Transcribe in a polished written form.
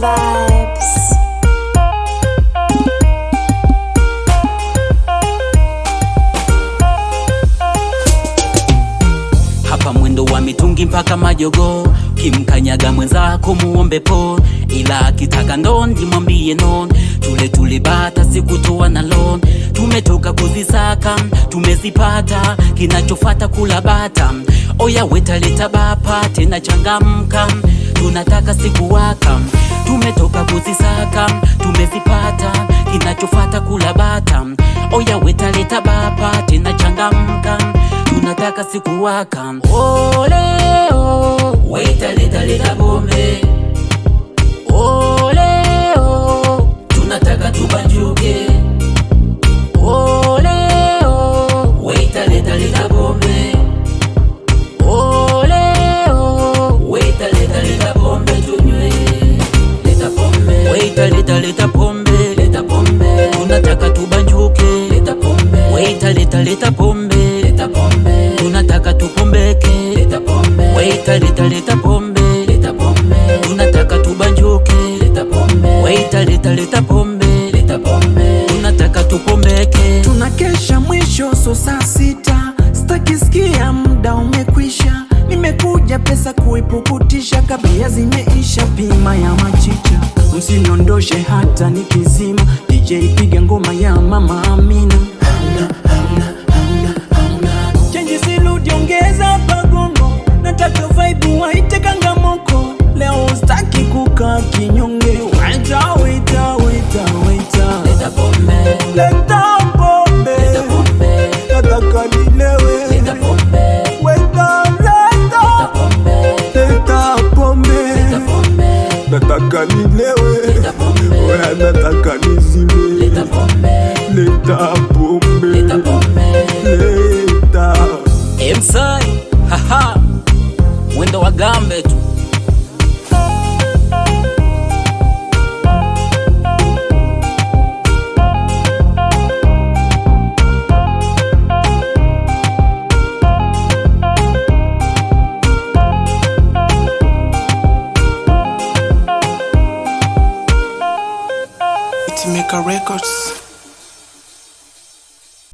vibes. Hapa mwendo wa mitungi mpaka majogo, kimkanyaga mwenzako muombe po, ila akitaka ndondi mwambie non. Tule bata sikutoa na loan, tumetoka kuzisaka tumezipata, kinachofata kula bata. Oya weta leta bapa tena changamka, tunataka siku waka. Tumetoka kuzisaka tumezipata, kinachofata kula bata. Oya weta leta bapa tena changamka, tunataka siku waka. Oleo weta leta bombe. Oleo tunataka tubanjuke. Oleo weta leta bombe. Oleo weta leta bombe tunywe. Leta pombe. Weta leta pombe. Leta pombe. Tunataka tubanjuke. Leta pombe. Weta leta pombe. Leta pombe. Tunataka tupombeke. Leta pombe. Weta leta pombe. Leta pombe. Tunataka tubanjuke. Leta pombe. Weta leta pombe. Leta pombe. Tunataka tupombeke. Tunakesha mwisho so saa sita, stakisikia muda umekwisha. Nimekuja pesa kuipukutisha, kabia zimeisha pima ya machicha. Msiniondoshe hata nikizima, DJ piga ngoma ya Mama Amina. Change siludi ongeza pagongo, nataka vibe waite kangamoko. Leo staki kukaa kinyonge, waita. Leta pombe. Leta pombe. Leta pombe. Nataka nilewe. Leta pombe. Weta Leta pombe. leta pombe. Leta pombe. Nataka nilewe. Leta pombe. Wewe nataka nizime. Leta pombe. Leta pombe. Leta pombe. Leta. Msai, haha, mwendo wa gambe tu. It make a records.